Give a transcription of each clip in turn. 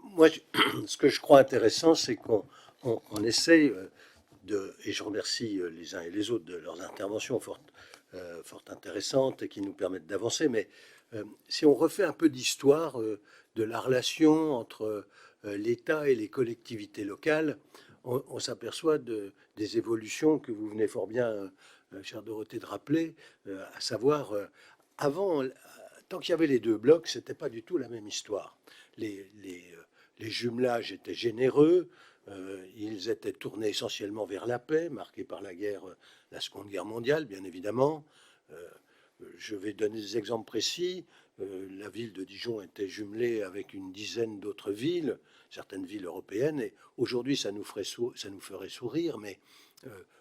Moi, ce que je crois intéressant, c'est qu'on essaye et je remercie les uns et les autres de leurs interventions fort intéressantes et qui nous permettent d'avancer, mais si on refait un peu d'histoire de la relation entre l'État et les collectivités locales, on s'aperçoit des évolutions que vous venez fort bien, chère Dorothée, de rappeler, à savoir, avant, tant qu'il y avait les deux blocs, c'était pas du tout la même histoire. Les jumelages étaient généreux, ils étaient tournés essentiellement vers la paix, marqués par la guerre, la Seconde Guerre mondiale, bien évidemment. Euh, je vais donner des exemples précis. La ville de Dijon était jumelée avec une dizaine d'autres villes, certaines villes européennes, et aujourd'hui ça ça nous ferait sourire, mais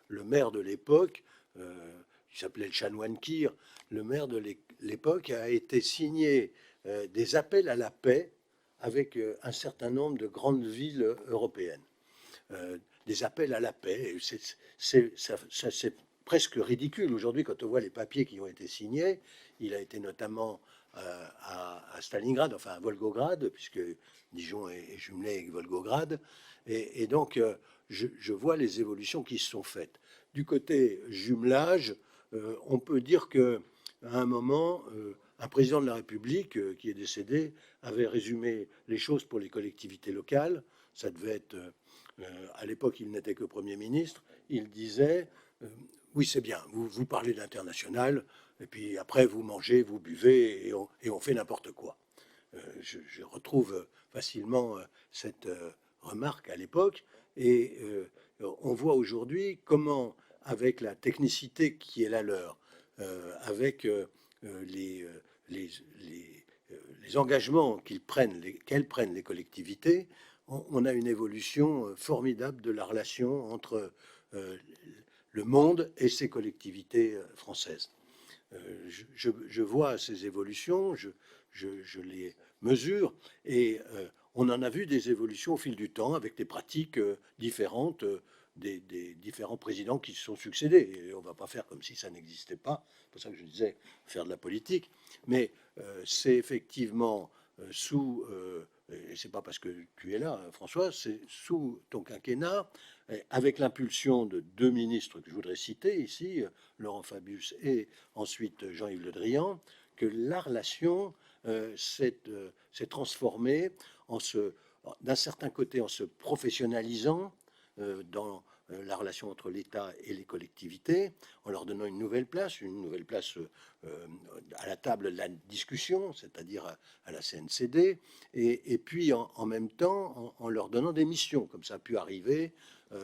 le maire de l'époque, qui s'appelait le chanoine Kir, le maire de l'époque a été signé des appels à la paix avec un certain nombre de grandes villes européennes. Des appels à la paix. C'est presque ridicule aujourd'hui quand on voit les papiers qui ont été signés. Il a été notamment à Stalingrad, enfin à Volgograd, puisque Dijon est jumelé avec Volgograd. Et donc, je vois les évolutions qui se sont faites. Du côté jumelage, on peut dire que à un moment, un président de la République qui est décédé avait résumé les choses pour les collectivités locales. Ça devait être à l'époque, il n'était que Premier ministre, il disait oui, c'est bien, vous parlez d'international, et puis après, vous mangez, vous buvez, et on fait n'importe quoi. Je retrouve facilement cette remarque à l'époque, et on voit aujourd'hui comment, avec la technicité qui est la leur, avec les, les, les, les engagements qu'elles prennent les collectivités, on a une évolution formidable de la relation entre euh, le monde et ces collectivités françaises. Je vois ces évolutions, je les mesure, et on en a vu des évolutions au fil du temps avec des pratiques différentes des différents présidents qui se sont succédés. Et on ne va pas faire comme si ça n'existait pas, c'est pour ça que je disais faire de la politique, mais c'est effectivement sous, et c'est pas parce que tu es là, François, c'est sous ton quinquennat, avec l'impulsion de deux ministres que je voudrais citer ici, Laurent Fabius et ensuite Jean-Yves Le Drian, que la relation s'est transformée d'un certain côté en se professionnalisant dans la relation entre l'État et les collectivités, en leur donnant une nouvelle place à la table de la discussion, c'est-à-dire à la CNCD, et puis en même temps en leur donnant des missions, comme ça a pu arriver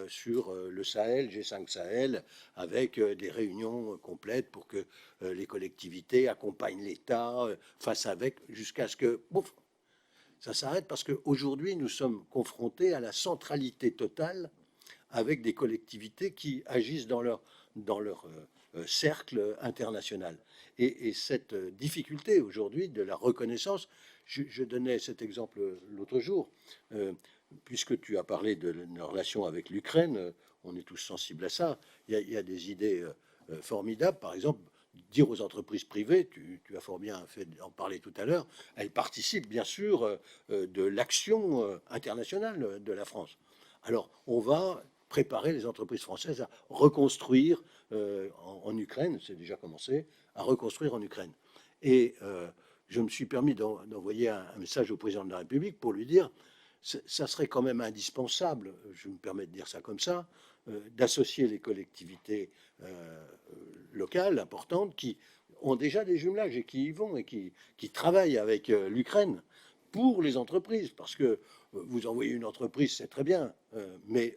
sur le Sahel, G5 Sahel, avec des réunions complètes pour que les collectivités accompagnent l'État, face avec, jusqu'à ce que, bouf, ça s'arrête parce qu'aujourd'hui, nous sommes confrontés à la centralité totale avec des collectivités qui agissent dans leur cercle international. Et cette difficulté aujourd'hui de la reconnaissance, je donnais cet exemple l'autre jour, puisque tu as parlé de nos relations avec l'Ukraine, on est tous sensibles à ça. Il y a des idées formidables, par exemple, dire aux entreprises privées, tu as fort bien fait d'en parler tout à l'heure, elles participent bien sûr de l'action internationale de la France. Alors, on va préparer les entreprises françaises à reconstruire en Ukraine, c'est déjà commencé, à reconstruire en Ukraine. Et je me suis permis d'envoyer un message au président de la République pour lui dire, ça serait quand même indispensable, je me permets de dire ça comme ça, d'associer les collectivités locales importantes qui ont déjà des jumelages et qui y vont et qui travaillent avec l'Ukraine pour les entreprises, parce que vous envoyez une entreprise, c'est très bien, mais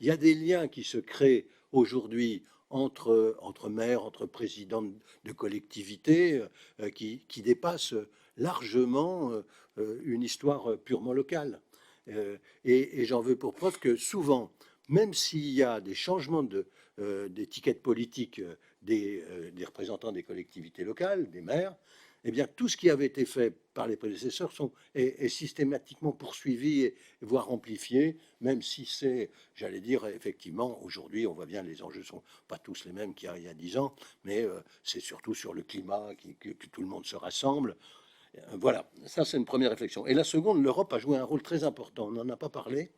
il y a des liens qui se créent aujourd'hui entre maires, entre présidents de collectivités, qui dépassent largement une histoire purement locale. Et j'en veux pour preuve que souvent, même s'il y a des changements d'étiquette politique des représentants des collectivités locales, des maires, eh bien, tout ce qui avait été fait par les prédécesseurs est systématiquement poursuivi, voire amplifié, même si c'est, j'allais dire, effectivement, aujourd'hui, on voit bien, les enjeux sont pas tous les mêmes qu'il y a 10 ans, mais c'est surtout sur le climat que tout le monde se rassemble. Voilà, ça c'est une première réflexion. Et la seconde, l'Europe a joué un rôle très important. On n'en a pas parlé.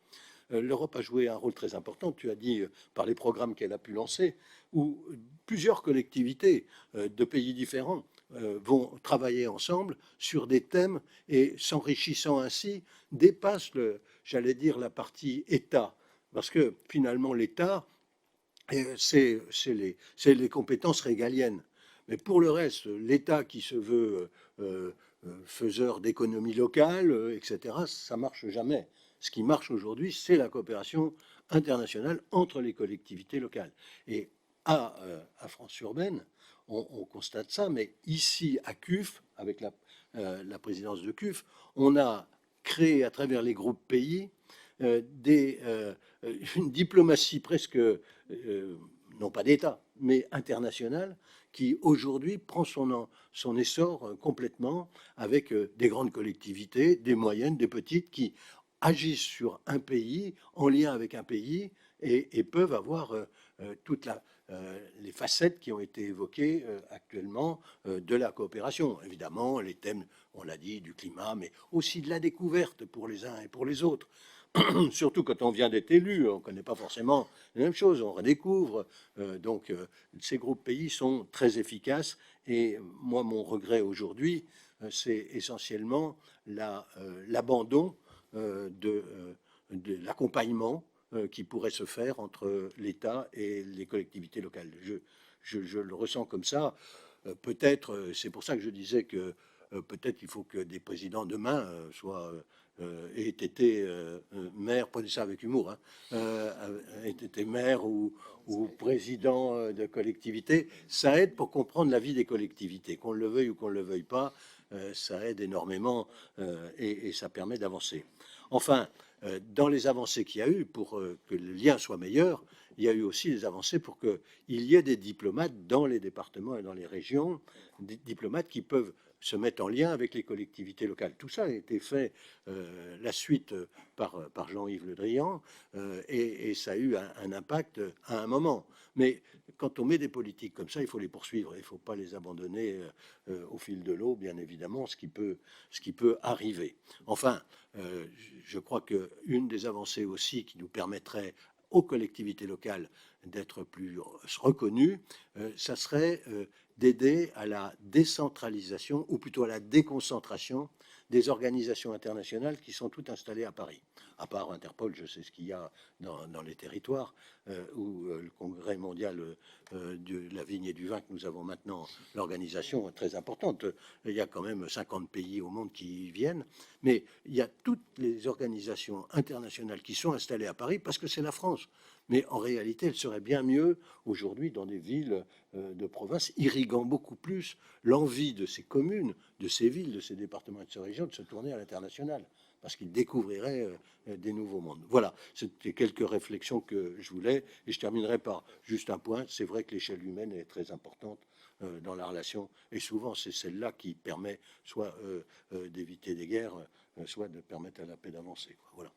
L'Europe a joué un rôle très important, tu as dit, par les programmes qu'elle a pu lancer, où plusieurs collectivités de pays différents vont travailler ensemble sur des thèmes et s'enrichissant ainsi, dépassent, j'allais dire, la partie État. Parce que finalement, l'État, c'est les compétences régaliennes. Mais pour le reste, l'État qui se veut faiseur d'économie locale, etc., ça marche jamais. Ce qui marche aujourd'hui, c'est la coopération internationale entre les collectivités locales. Et à France-Urbaine, on constate ça, mais ici à CUF, avec la présidence de CUF, on a créé à travers les groupes pays une diplomatie presque, non pas d'État, mais internationale, qui aujourd'hui prend son essor complètement avec des grandes collectivités, des moyennes, des petites, qui agissent sur un pays, en lien avec un pays, et peuvent avoir toutes les facettes qui ont été évoquées actuellement de la coopération. Évidemment, les thèmes, on l'a dit, du climat, mais aussi de la découverte pour les uns et pour les autres. Surtout quand on vient d'être élu, on ne connaît pas forcément les mêmes choses, on redécouvre. Donc ces groupes pays sont très efficaces. Et moi, mon regret aujourd'hui, c'est essentiellement l'abandon de l'accompagnement qui pourrait se faire entre l'État et les collectivités locales. Je le ressens comme ça. Peut-être, c'est pour ça que je disais que peut-être il faut que des présidents demain soient aient été maire, prenez ça avec humour, hein, aient été maire ou président de collectivité. Ça aide pour comprendre la vie des collectivités, qu'on le veuille ou qu'on ne le veuille pas. Ça aide énormément et ça permet d'avancer. Enfin, dans les avancées qu'il y a eu pour que le lien soit meilleur, il y a eu aussi des avancées pour qu'il y ait des diplomates dans les départements et dans les régions, des diplomates qui peuvent se mettre en lien avec les collectivités locales. Tout ça a été fait la suite par Jean-Yves Le Drian et ça a eu un impact à un moment. Mais quand on met des politiques comme ça, il faut les poursuivre. Il ne faut pas les abandonner au fil de l'eau, bien évidemment, ce qui peut arriver. Enfin, je crois qu'une des avancées aussi qui nous permettrait aux collectivités locales d'être plus reconnues, ça serait d'aider à la décentralisation, ou plutôt à la déconcentration des organisations internationales qui sont toutes installées à Paris. À part Interpol, je sais ce qu'il y a dans les territoires, ou le Congrès mondial de la vigne et du vin que nous avons maintenant, l'organisation est très importante. Il y a quand même 50 pays au monde qui y viennent, mais il y a toutes les organisations internationales qui sont installées à Paris parce que c'est la France. Mais en réalité, elle serait bien mieux aujourd'hui dans des villes de province, irriguant beaucoup plus l'envie de ces communes, de ces villes, de ces départements et de ces régions de se tourner à l'international, parce qu'ils découvriraient des nouveaux mondes. Voilà, c'était quelques réflexions que je voulais, et je terminerai par juste un point. C'est vrai que l'échelle humaine est très importante dans la relation, et souvent c'est celle-là qui permet soit d'éviter des guerres, soit de permettre à la paix d'avancer. Voilà.